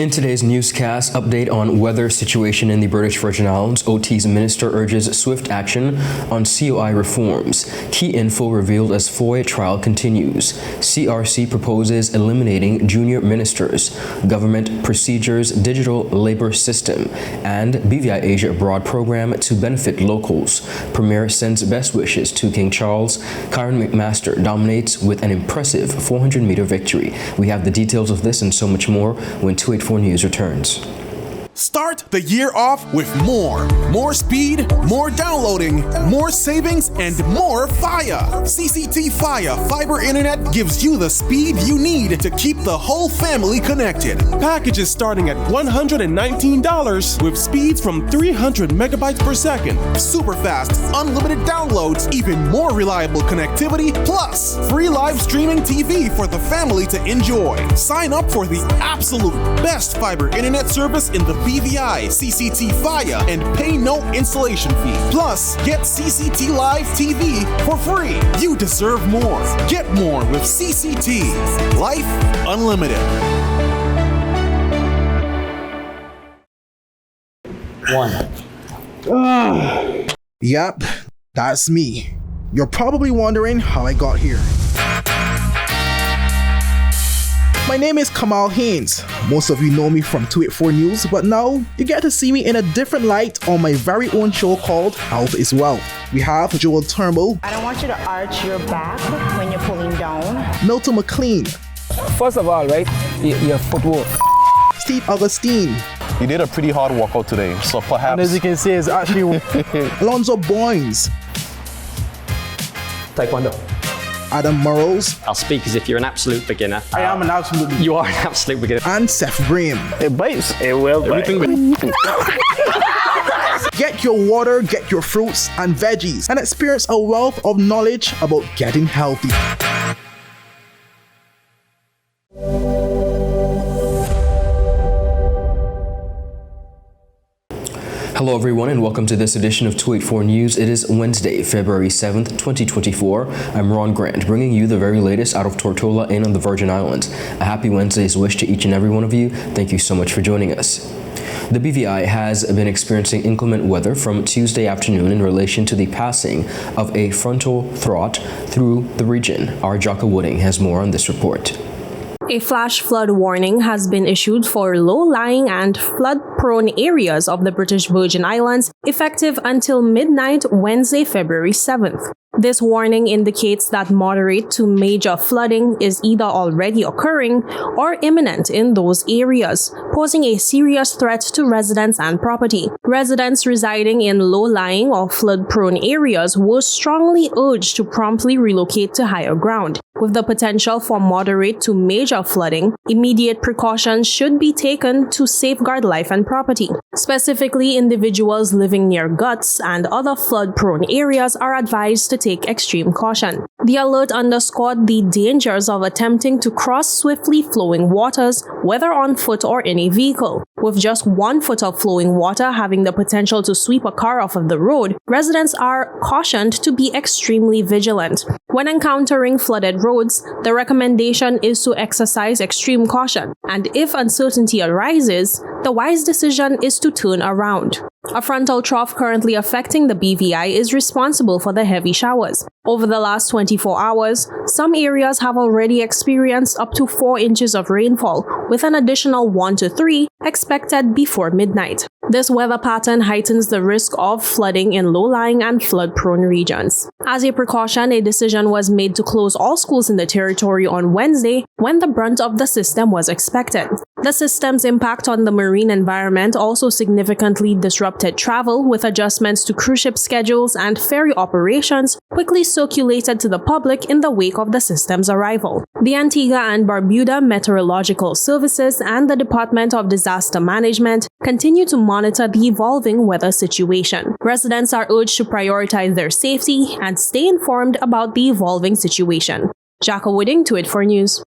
In today's newscast, update on weather situation in the British Virgin Islands. OT's minister urges swift action on COI reforms. Key info revealed as Foy Trial continues. CRC proposes eliminating junior ministers. Government procedures digital labor system. And BVI Asia Abroad program to benefit locals. Premier sends best wishes to King Charles. KYRON McMaster dominates with an impressive 400-meter victory. We have the details of this and so much more when 284 News returns. Start the year off with more. More speed, more downloading, more savings, and more fire. CCT Fire Fiber Internet gives you the speed you need to keep the whole family connected. Packages starting at $119 with speeds from 300 megabytes per second. Super fast, unlimited downloads, even more reliable connectivity, plus free live streaming TV for the family to enjoy. Sign up for the absolute best fiber internet service in the BVI CCT Fire and pay no installation fee. Plus, get CCT Live TV for free. You deserve more. Get more with CCT. Life Unlimited. Yep, that's me. You're probably wondering how I got here. My name is Kamal Haynes. Most of you know me from 284 News, but now you get to see me in a different light on my very own show called Health is Wealth. We have Joel Turnbull. I don't want you to arch your back when you're pulling down. Milton McLean. First of all, right, your footwork. Steve Augustine. You did a pretty hard workout today, so perhaps... And as you can see, it's actually... Alonzo Boynes. Taekwondo. Adam Murrows. I'll speak as if you're an absolute beginner. I am an absolute beginner. You are an absolute beginner. And Seth Graham. It bites. It will bite. Get your water, get your fruits and veggies, and experience a wealth of knowledge about getting healthy. Hello everyone and welcome to this edition of 284 News. It is Wednesday, February 7th, 2024. I'm Ron Grant, bringing you the very latest out of Tortola and on the Virgin Islands. A happy Wednesday's wish to each and every one of you. Thank you so much for joining us. The BVI has been experiencing inclement weather from Tuesday afternoon in relation to the passing of a frontal thought through the region. Our Jaka Wooding has more on this report. A flash flood warning has been issued for low-lying and flood-prone areas of the British Virgin Islands, effective until midnight Wednesday, February 7th. This warning indicates that moderate to major flooding is either already occurring or imminent in those areas, posing a serious threat to residents and property. Residents residing in low-lying or flood-prone areas were strongly urged to promptly relocate to higher ground. With the potential for moderate to major flooding, immediate precautions should be taken to safeguard life and property. Specifically, individuals living near guts and other flood-prone areas are advised to take extreme caution. The alert underscored the dangers of attempting to cross swiftly flowing waters, whether on foot or in a vehicle. With just 1 foot of flowing water having the potential to sweep a car off of the road, residents are cautioned to be extremely vigilant. When encountering flooded roads, the recommendation is to exercise extreme caution, and if uncertainty arises, the wise decision is to turn around. A frontal trough currently affecting the BVI is responsible for the heavy showers. Over the last 24 hours, some areas have already experienced up to 4 inches of rainfall, with an additional 1 to 3 expected before midnight. This weather pattern heightens the risk of flooding in low-lying and flood-prone regions. As a precaution, a decision was made to close all schools in the territory on Wednesday when the brunt of the system was expected. The system's impact on the marine environment also significantly disrupted travel, with adjustments to cruise ship schedules and ferry operations quickly circulated to the public in the wake of the system's arrival. The Antigua and Barbuda Meteorological Services and the Department of Disaster Management continue to monitor the evolving weather situation. Residents are urged to prioritize their safety and stay informed about the evolving situation. Jaka Wooding, 284 News.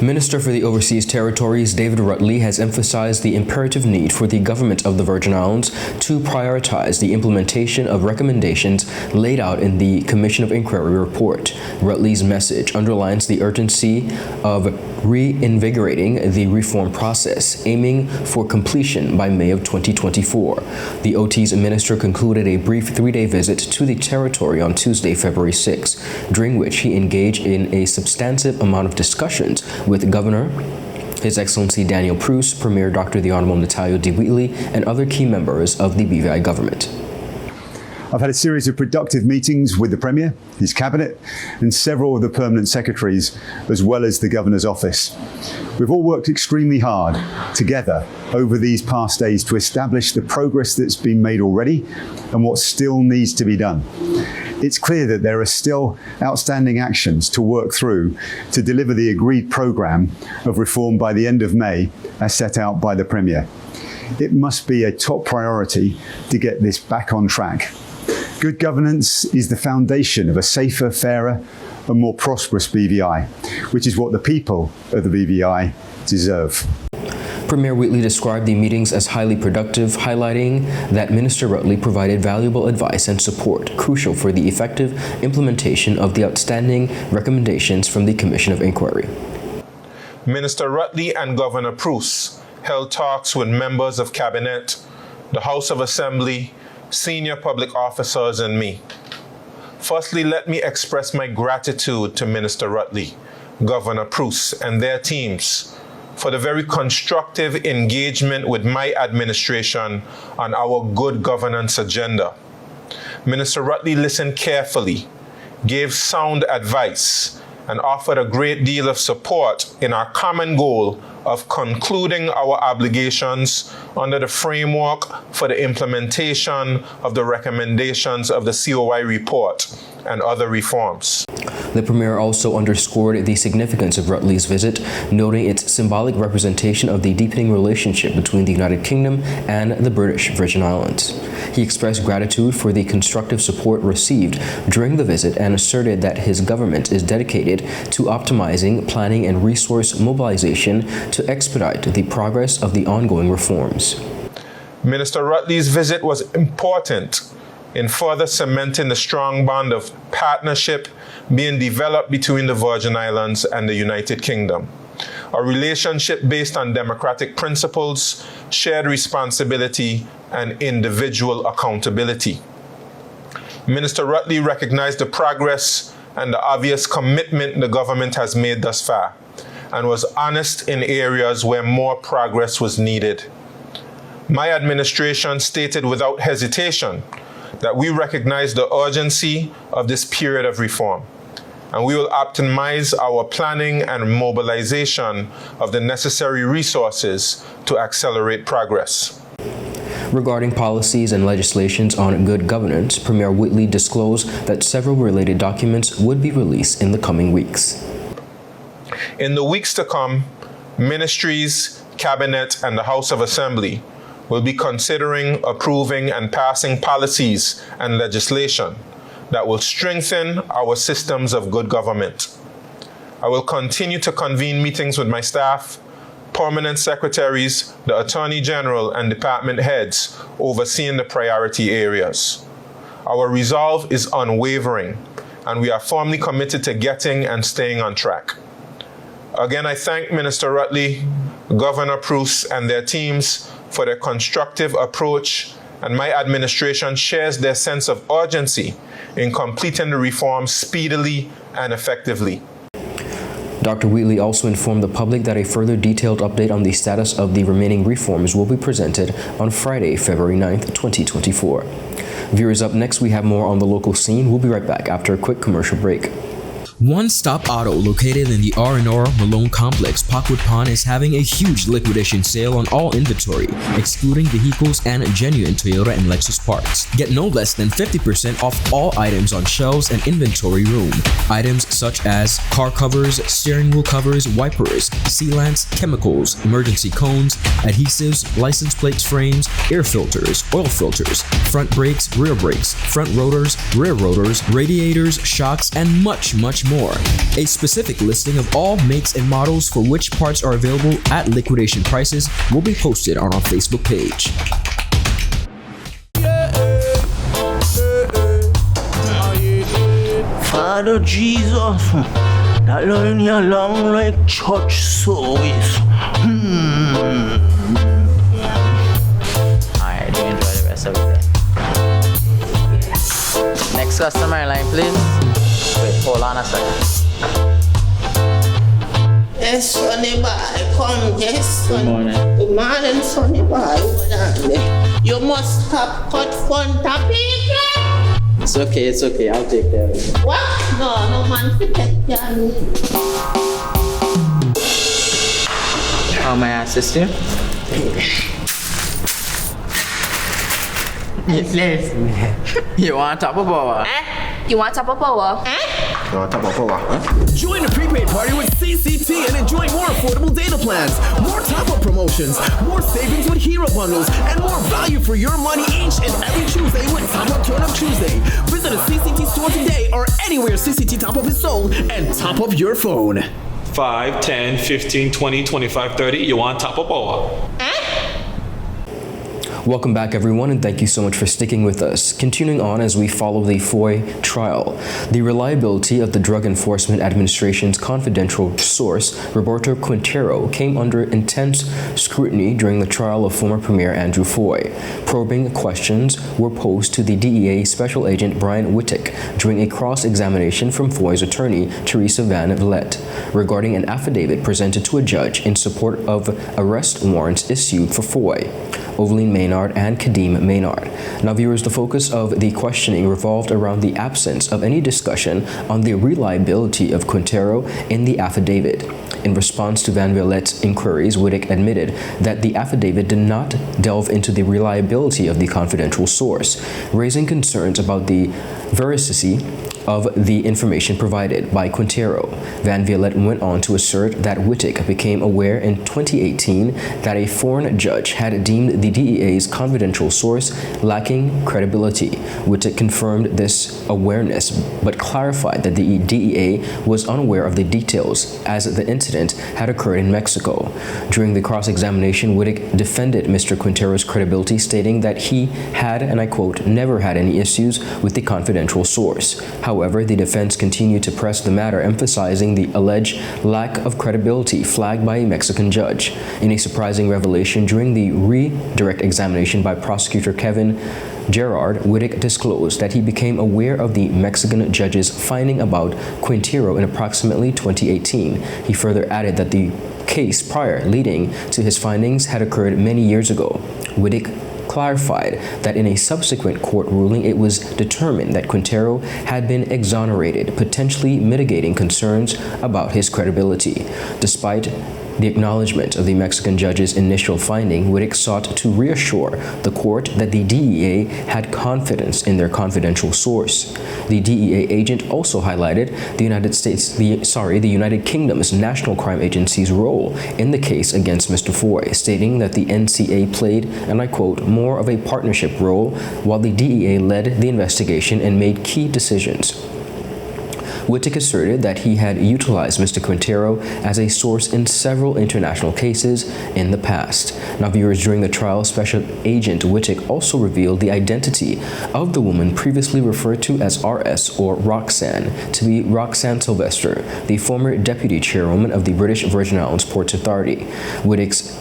Minister for the Overseas Territories David Rutley has emphasized the imperative need for the government of the Virgin Islands to prioritize the implementation of recommendations laid out in the Commission of Inquiry report. Rutley's message underlines the urgency of reinvigorating the reform process, aiming for completion by May of 2024. The OT's minister concluded a brief 3-day visit to the territory on Tuesday, February 6, during which he engaged in a substantive amount of discussions with Governor His Excellency Daniel Pruce, Premier Dr. the Honorable Natalio D. Wheatley, and other key members of the BVI government. I've had a series of productive meetings with the Premier, his Cabinet, and several of the permanent secretaries, as well as the Governor's office. We've all worked extremely hard together over these past days to establish the progress that's been made already and what still needs to be done. It's clear that there are still outstanding actions to work through to deliver the agreed programme of reform by the end of May, as set out by the Premier. It must be a top priority to get this back on track. Good governance is the foundation of a safer, fairer and more prosperous BVI, which is what the people of the BVI deserve. Premier Wheatley described the meetings as highly productive, highlighting that Minister Rutley provided valuable advice and support crucial for the effective implementation of the outstanding recommendations from the Commission of Inquiry. Minister Rutley and Governor Pruce held talks with members of Cabinet, the House of Assembly, senior public officers, and me. Firstly, let me express my gratitude to Minister Rutley, Governor Pruce, and their teams for the very constructive engagement with my administration on our good governance agenda. Minister Rutley listened carefully, gave sound advice, and offered a great deal of support in our common goal of concluding our obligations under the framework for the implementation of the recommendations of the COI report and other reforms. The Premier also underscored the significance of Rutley's visit, noting its symbolic representation of the deepening relationship between the United Kingdom and the British Virgin Islands. He expressed gratitude for the constructive support received during the visit and asserted that his government is dedicated to optimizing planning and resource mobilization to expedite the progress of the ongoing reforms. Minister Rutley's visit was important in further cementing the strong bond of partnership being developed between the Virgin Islands and the United Kingdom, a relationship based on democratic principles, shared responsibility, and individual accountability. Minister Rutley recognized the progress and the obvious commitment the government has made thus far, and was honest in areas where more progress was needed. My administration stated without hesitation that we recognize the urgency of this period of reform, and we will optimize our planning and mobilization of the necessary resources to accelerate progress. Regarding policies and legislations on good governance, Premier Wheatley disclosed that several related documents would be released in the coming weeks. In the weeks to come, ministries, Cabinet, and the House of Assembly will be considering, approving, and passing policies and legislation that will strengthen our systems of good government. I will continue to convene meetings with my staff, permanent secretaries, the Attorney General, and department heads overseeing the priority areas. Our resolve is unwavering, and we are firmly committed to getting and staying on track. Again, I thank Minister Rutley, Governor Pruce, and their teams for their constructive approach, and my administration shares their sense of urgency in completing the reforms speedily and effectively. Dr. Wheatley also informed the public that a further detailed update on the status of the remaining reforms will be presented on Friday, February 9th, 2024. Viewers, up next we have more on the local scene. We'll be right back after a quick commercial break. One Stop Auto, located in the R&R Malone Complex, Parkwood Pond, is having a huge liquidation sale on all inventory, excluding vehicles and genuine Toyota and Lexus parts. Get no less than 50% off all items on shelves and inventory room. Items such as car covers, steering wheel covers, wipers, sealants, chemicals, emergency cones, adhesives, license plates, frames, air filters, oil filters, front brakes, rear brakes, front rotors, rear rotors, radiators, shocks, and much more. more. A specific listing of all makes and models for which parts are available at liquidation prices will be posted on our Facebook page. Father Jesus, that line you long like church service. Alright, do enjoy the rest of it. Next customer line, please. Wait, hold on a second. Yes, Sonny boy, come. Yes, Sonny. Good morning. Good morning, Sonny boy. Hold on there. You must have cut front of people. It's okay, I'll take care of it. What? No man to take care of me. How may I assist you? You want top of power? You want top of power? Join the prepaid party with CCT and enjoy more affordable data plans, more top-up promotions, more savings with hero bundles, and more value for your money each and every Tuesday with Top Up Turn Up Tuesday. Visit a CCT store today or anywhere CCT Top Up is sold and top up your phone. 5, 10, 15, 20, 25, 30. You want top of power? Welcome back, everyone, and thank you so much for sticking with us. Continuing on as we follow the Foy Trial, the reliability of the Drug Enforcement Administration's confidential source, Roberto Quintero, came under intense scrutiny during the trial of former Premier Andrew Foy. Probing questions were posed to the DEA Special Agent Brian Wittek during a cross-examination from Foy's attorney, Teresa Van Vliet, regarding an affidavit presented to a judge in support of arrest warrants issued for Foy, Oveline Maynard, and Kadeem Maynard. Now, viewers, the focus of the questioning revolved around the absence of any discussion on the reliability of Quintero in the affidavit. In response to Van Vliet's inquiries, Wittek admitted that the affidavit did not delve into the reliability of the confidential source, raising concerns about the veracity of the information provided by Quintero. Van Vliet went on to assert that Wittek became aware in 2018 that a foreign judge had deemed the DEA's confidential source lacking credibility. Wittek confirmed this awareness, but clarified that the DEA was unaware of the details as the incident had occurred in Mexico. During the cross-examination, Wittek defended Mr. Quintero's credibility, stating that he had, and I quote, never had any issues with the confidential source. However, the defense continued to press the matter, emphasizing the alleged lack of credibility flagged by a Mexican judge. In a surprising revelation during the redirect examination by prosecutor Kevin Gerard, Wittek disclosed that he became aware of the Mexican judge's finding about Quintero in approximately 2018. He further added that the case prior leading to his findings had occurred many years ago. Wittek clarified that in a subsequent court ruling, it was determined that Quintero had been exonerated, potentially mitigating concerns about his credibility. Despite the acknowledgement of the Mexican judge's initial finding, Wittek sought to reassure the court that the DEA had confidence in their confidential source. The DEA agent also highlighted the United Kingdom's National Crime Agency's role in the case against Mr. Foy, stating that the NCA played, and I quote, more of a partnership role while the DEA led the investigation and made key decisions. Wittek asserted that he had utilized Mr. Quintero as a source in several international cases in the past. Now, viewers, during the trial, Special Agent Wittek also revealed the identity of the woman previously referred to as RS, or Roxanne, to be Roxanne Sylvester, the former deputy chairwoman of the British Virgin Islands Ports Authority. Wittek's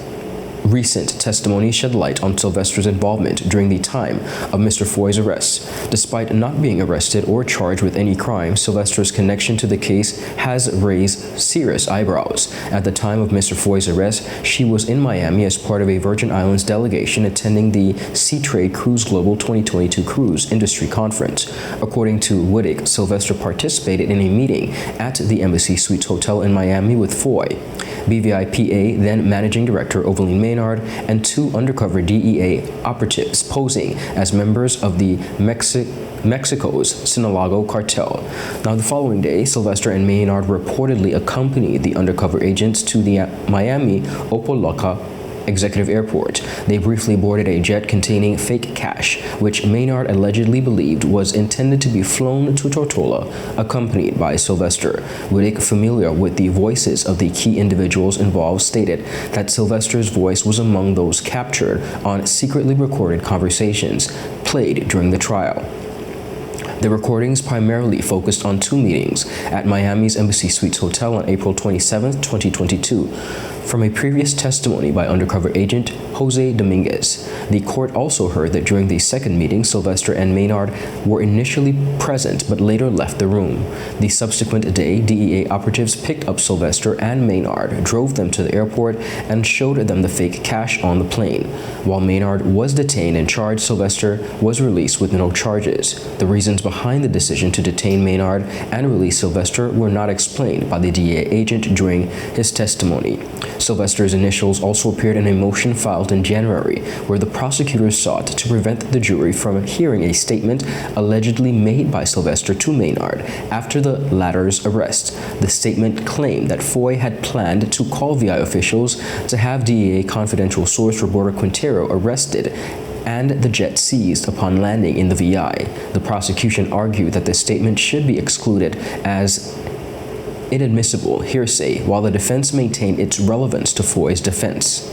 recent testimony shed light on Sylvester's involvement during the time of Mr. Foy's arrest. Despite not being arrested or charged with any crime, Sylvester's connection to the case has raised serious eyebrows. At the time of Mr. Foy's arrest, she was in Miami as part of a Virgin Islands delegation attending the Sea Trade Cruise Global 2022 Cruise Industry Conference. According to Wittek, Sylvester participated in a meeting at the Embassy Suites Hotel in Miami with Foy, BVI PA, then Managing Director Oveline Maynard, and two undercover DEA operatives posing as members of the Mexico's Sinaloa cartel. Now, the following day, Sylvester and Maynard reportedly accompanied the undercover agents to the Miami Opa-locka Executive Airport. They briefly boarded a jet containing fake cash, which Maynard allegedly believed was intended to be flown to Tortola, accompanied by Sylvester. Wittig, familiar with the voices of the key individuals involved, stated that Sylvester's voice was among those captured on secretly recorded conversations played during the trial. The recordings primarily focused on two meetings at Miami's Embassy Suites Hotel on April 27, 2022. From a previous testimony by undercover agent Jose Dominguez, the court also heard that during the second meeting, Sylvester and Maynard were initially present but later left the room. The subsequent day, DEA operatives picked up Sylvester and Maynard, drove them to the airport, and showed them the fake cash on the plane. While Maynard was detained and charged, Sylvester was released with no charges. The reasons behind the decision to detain Maynard and release Sylvester were not explained by the DEA agent during his testimony. Sylvester's initials also appeared in a motion filed in January, where the prosecutors sought to prevent the jury from hearing a statement allegedly made by Sylvester to Maynard after the latter's arrest. The statement claimed that Foy had planned to call VI officials to have DEA confidential source Roberto Quintero arrested and the jet seized upon landing in the VI. The prosecution argued that the statement should be excluded as inadmissible hearsay, while the defense maintained its relevance to Foy's defense.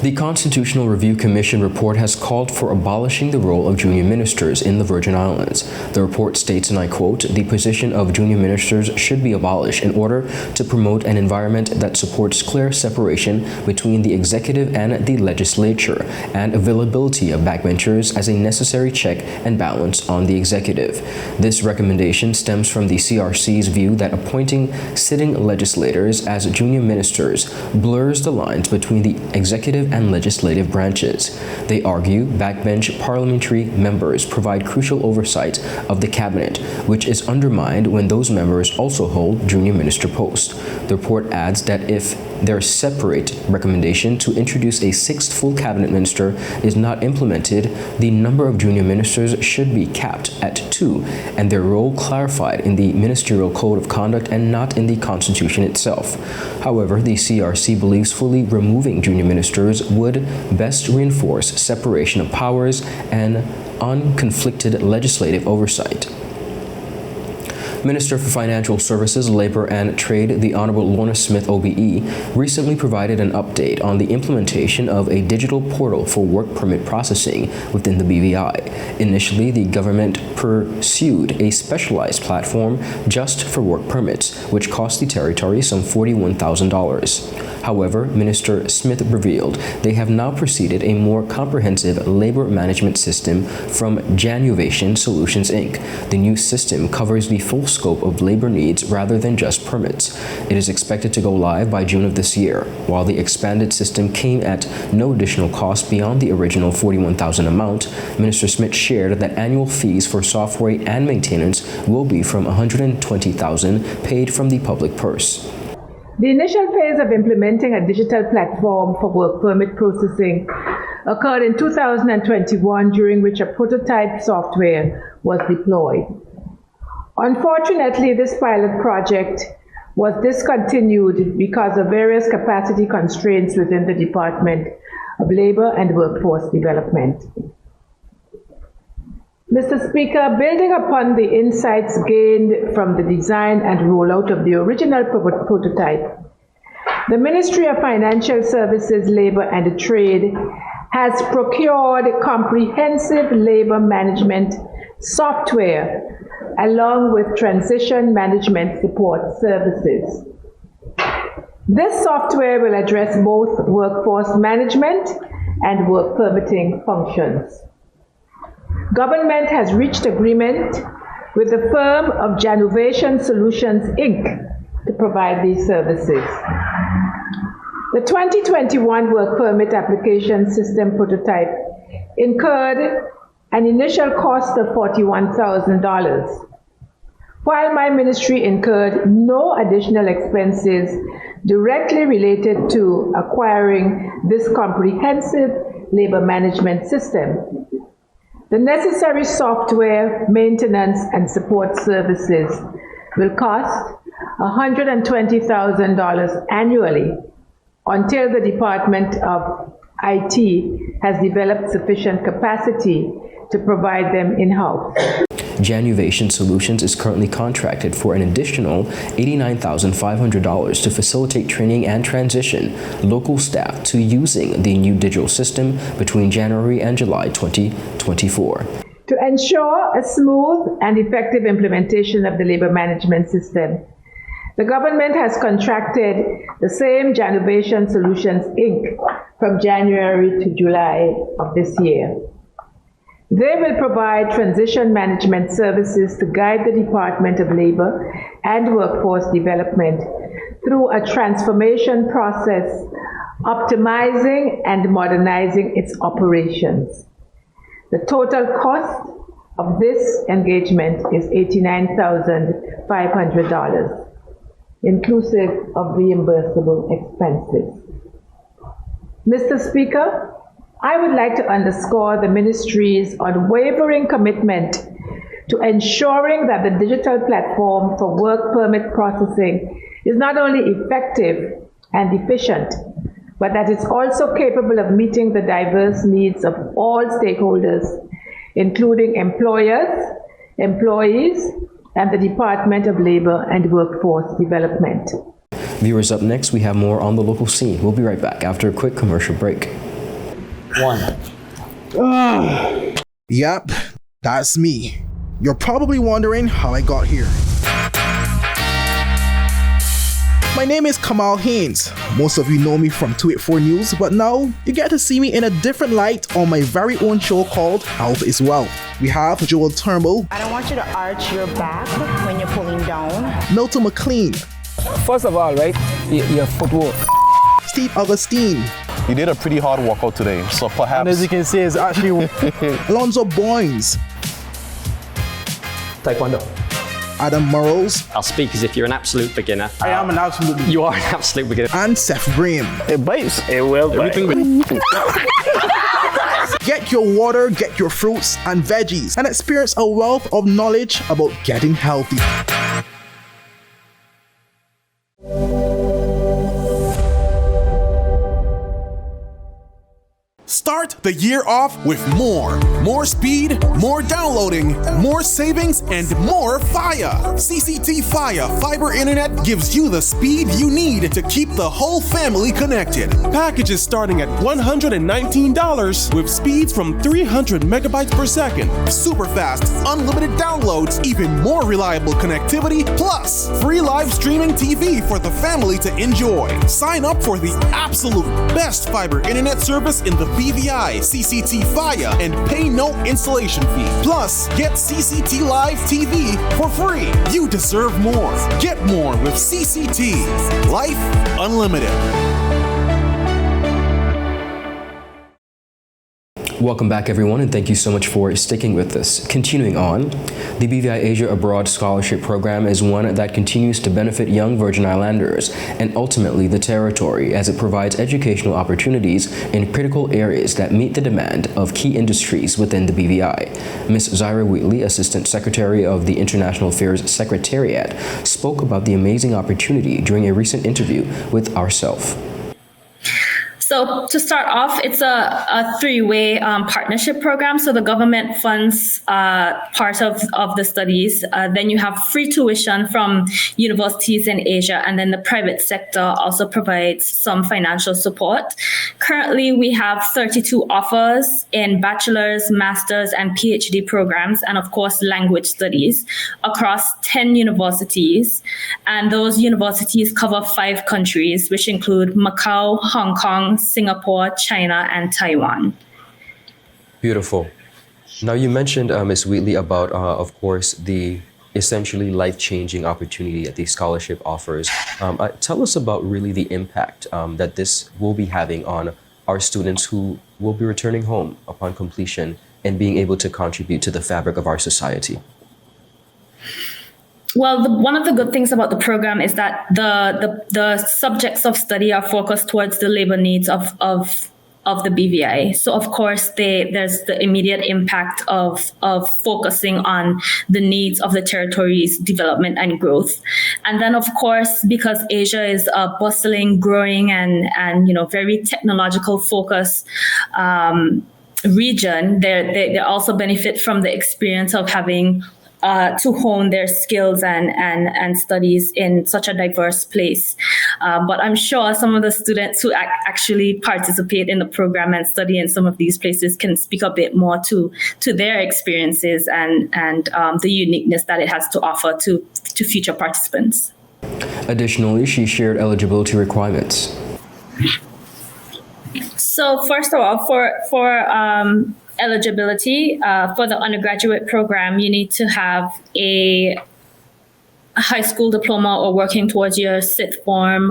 The Constitutional Review Commission report has called for abolishing the role of junior ministers in the Virgin Islands. The report states, and I quote, "The position of junior ministers should be abolished in order to promote an environment that supports clear separation between the executive and the legislature and availability of backbenchers as a necessary check and balance on the executive." This recommendation stems from the CRC's view that appointing sitting legislators as junior ministers blurs the lines between the executive and legislative branches. They argue backbench parliamentary members provide crucial oversight of the cabinet, which is undermined when those members also hold junior minister posts. The report adds that if their separate recommendation to introduce a sixth full cabinet minister is not implemented, the number of junior ministers should be capped at 2 and their role clarified in the Ministerial Code of Conduct and not in the Constitution itself. However, the CRC believes fully removing junior ministers would best reinforce separation of powers and unconflicted legislative oversight. Minister for Financial Services, Labor and Trade, the Honorable Lorna Smith OBE, recently provided an update on the implementation of a digital portal for work permit processing within the BVI. Initially, the government pursued a specialized platform just for work permits, which cost the territory some $41,000. However, Minister Smith revealed they have now proceeded a more comprehensive labor management system from Januvation Solutions, Inc. The new system covers the full scope of labor needs rather than just permits. It is expected to go live by June of this year. While the expanded system came at no additional cost beyond the original $41,000 amount, Minister Smith shared that annual fees for software and maintenance will be from $120,000 paid from the public purse. The initial phase of implementing a digital platform for work permit processing occurred in 2021, during which a prototype software was deployed. Unfortunately, this pilot project was discontinued because of various capacity constraints within the Department of Labor and Workforce Development. Mr. Speaker, building upon the insights gained from the design and rollout of the original prototype, the Ministry of Financial Services, Labor and Trade has procured comprehensive labor management software along with transition management support services. This software will address both workforce management and work permitting functions. Government has reached agreement with the firm of Januvation Solutions, Inc. to provide these services. The 2021 work permit application system prototype incurred an initial cost of $41,000, while my ministry incurred no additional expenses directly related to acquiring this comprehensive labor management system. The necessary software, maintenance, and support services will cost $120,000 annually, until the Department of IT has developed sufficient capacity to provide them in-house. Januvation Solutions is currently contracted for an additional $89,500 to facilitate training and transition local staff to using the new digital system between January and July 2024. To ensure a smooth and effective implementation of the labor management system, the government has contracted the same Januvation Solutions Inc. from January to July of this year. They will provide transition management services to guide the Department of Labor and Workforce Development through a transformation process, optimizing and modernizing its operations. The total cost of this engagement is $89,500, inclusive of reimbursable expenses. Mr. Speaker, I would like to underscore the Ministry's unwavering commitment to ensuring that the digital platform for work permit processing is not only effective and efficient, but that it's also capable of meeting the diverse needs of all stakeholders, including employers, employees, and the Department of Labor and Workforce Development. Viewers, up next, we have more on the local scene. We'll be right back after a quick commercial break. Yep, that's me. You're probably wondering how I got here. My name is Kamal Haynes. Most of you know me from 284 News, but now you get to see me in a different light on my very own show called Health is Wealth. We have Joel Turnbull. I don't want you to arch your back when you're pulling down. Milton McLean. First of all, right, your footwork. Steve Augustine. You did a pretty hard workout today, so perhaps... And as you can see, it's actually... Alonzo Boynes. Taekwondo. Adam Murrows. I'll speak as if you're an absolute beginner. I am an absolute beginner. You are an absolute beginner. And Seth Brame. It bites. It will bite. Get your water, get your fruits and veggies, and experience a wealth of knowledge about getting healthy. Start the year off with more. More speed, more downloading, more savings, and more fire. CCT Fire Fiber Internet gives you the speed you need to keep the whole family connected. Packages starting at $119 with speeds from 300 megabytes per second. Super fast, unlimited downloads, even more reliable connectivity, plus free live streaming TV for the family to enjoy. Sign up for the absolute best fiber internet service in the BVI CCT Fire and pay no installation fee. Plus, get CCT Live TV for free. You deserve more. Get more with CCT. Life Unlimited. Welcome back, everyone, and thank you so much for sticking with us. Continuing on, the BVI Asia Abroad Scholarship Program is one that continues to benefit young Virgin Islanders and ultimately the territory, as it provides educational opportunities in critical areas that meet the demand of key industries within the BVI. Ms. Zyra Wheatley, Assistant Secretary of the International Affairs Secretariat, spoke about the amazing opportunity during a recent interview with ourselves. So to start off, it's a three-way partnership program. So the government funds part of the studies. Then you have free tuition from universities in Asia, and then the private sector also provides some financial support. Currently, we have 32 offers in bachelor's, master's, and PhD programs, and of course, language studies across 10 universities. And those universities cover 5 countries, which include Macau, Hong Kong, Singapore, China, and Taiwan. Beautiful. Now, you mentioned, Ms. Wheatley, about, of course, the essentially life-changing opportunity that the scholarship offers. Tell us about really the impact that this will be having on our students who will be returning home upon completion and being able to contribute to the fabric of our society. Well, one of the good things about the program is that the subjects of study are focused towards the labor needs of the BVI. So of course, there's the immediate impact of focusing on the needs of the territory's development and growth. And then of course, because Asia is a bustling, growing and very technological focused region, they also benefit from the experience of having to hone their skills and studies in such a diverse place. But I'm sure some of the students who actually participate in the program and study in some of these places can speak a bit more to their experiences and the uniqueness that it has to offer to future participants. Additionally, she shared eligibility requirements. So first of all, for eligibility for the undergraduate program, you need to have a high school diploma or working towards your sixth form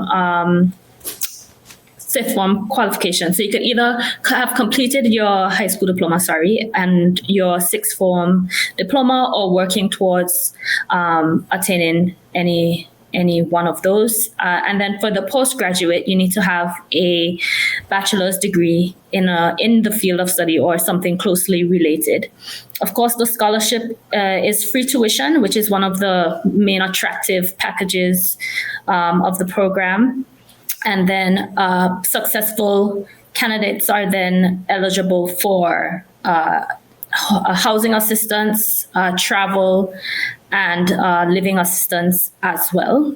qualification. So you could either have completed your high school diploma, and your sixth form diploma, or working towards attaining any one of those. And then for the postgraduate, you need to have a bachelor's degree in the field of study or something closely related. Of course, the scholarship is free tuition, which is one of the main attractive packages of the program. And then successful candidates are then eligible for housing assistance, travel, and living assistance as well.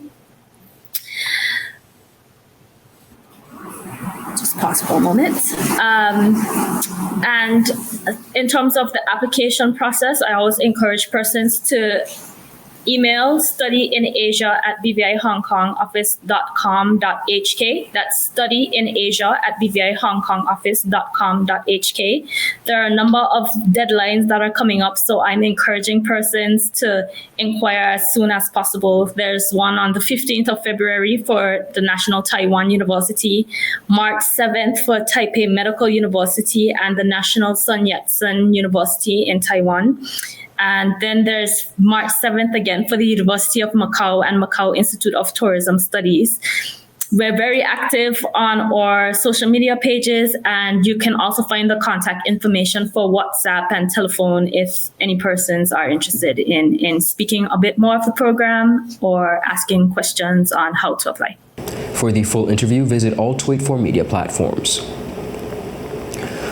Just pause for a moment. And in terms of the application process, I always encourage persons to email studyinasia@bvihongkongoffice.com.hk. That's studyinasia@bvihongkongoffice.com.hk. There are a number of deadlines that are coming up, so I'm encouraging persons to inquire as soon as possible. There's one on the 15th of February for the National Taiwan University, March 7th for Taipei Medical University and the National Sun Yat-sen University in Taiwan. And then there's March 7th again for the University of Macau and Macau Institute of Tourism Studies. We're very active on our social media pages, and you can also find the contact information for WhatsApp and telephone if any persons are interested in speaking a bit more of the program or asking questions on how to apply. For the full interview, visit all 284 media platforms.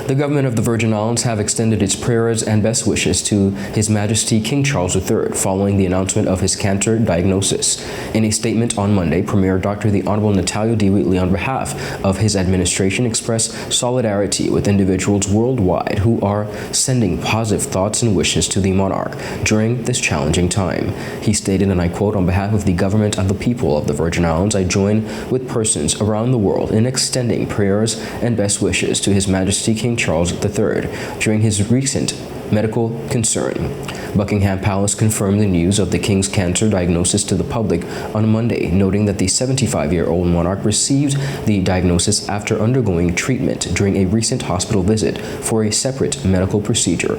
The government of the Virgin Islands have extended its prayers and best wishes to His Majesty King Charles III following the announcement of his cancer diagnosis. In a statement on Monday, Premier Dr. the Honorable Natalio D. Wheatley, on behalf of his administration, expressed solidarity with individuals worldwide who are sending positive thoughts and wishes to the monarch during this challenging time. He stated, and I quote, "On behalf of the government and the people of the Virgin Islands, I join with persons around the world in extending prayers and best wishes to His Majesty King Charles III during his recent medical concern." Buckingham Palace confirmed the news of the King's cancer diagnosis to the public on Monday, noting that the 75-year-old monarch received the diagnosis after undergoing treatment during a recent hospital visit for a separate medical procedure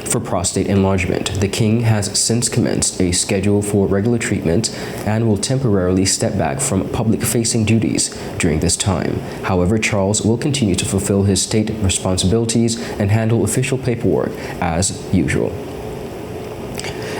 for prostate enlargement. The King has since commenced a schedule for regular treatment and will temporarily step back from public-facing duties during this time. However, Charles will continue to fulfill his state responsibilities and handle official paperwork as usual.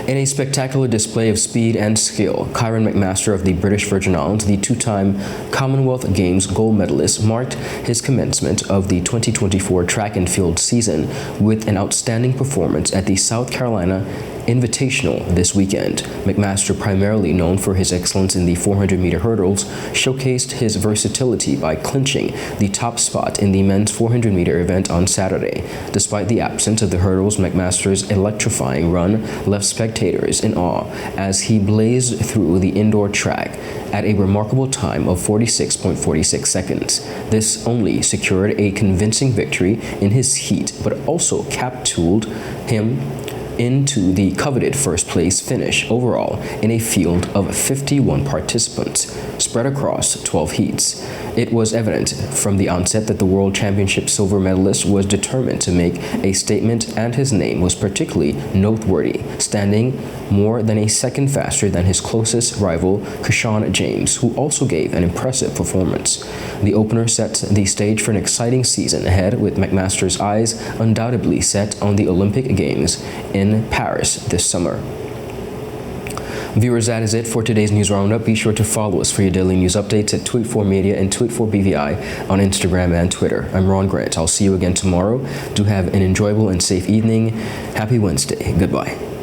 In a spectacular display of speed and skill, KYRON McMaster of the British Virgin Islands, the two-time Commonwealth Games gold medalist, marked his commencement of the 2024 track and field season with an outstanding performance at the South Carolina Invitational this weekend. McMaster, primarily known for his excellence in the 400-meter hurdles, showcased his versatility by clinching the top spot in the men's 400-meter event on Saturday. Despite the absence of the hurdles, McMaster's electrifying run left spectators in awe as he blazed through the indoor track at a remarkable time of 46.46 seconds. This only secured a convincing victory in his heat, but also catapulted him into the coveted first place finish overall in a field of 51 participants spread across 12 heats. It was evident from the onset that the World Championship silver medalist was determined to make a statement, and his name was particularly noteworthy, standing more than a second faster than his closest rival, KYRON James, who also gave an impressive performance. The opener set the stage for an exciting season ahead, with McMaster's eyes undoubtedly set on the Olympic Games in Paris this summer. Viewers, that is it for today's news roundup. Be sure to follow us for your daily news updates at Tweet4 Media and Tweet4 BVI on Instagram and Twitter. I'm Ron Grant. I'll see you again tomorrow. Do have an enjoyable and safe evening. Happy Wednesday. Goodbye.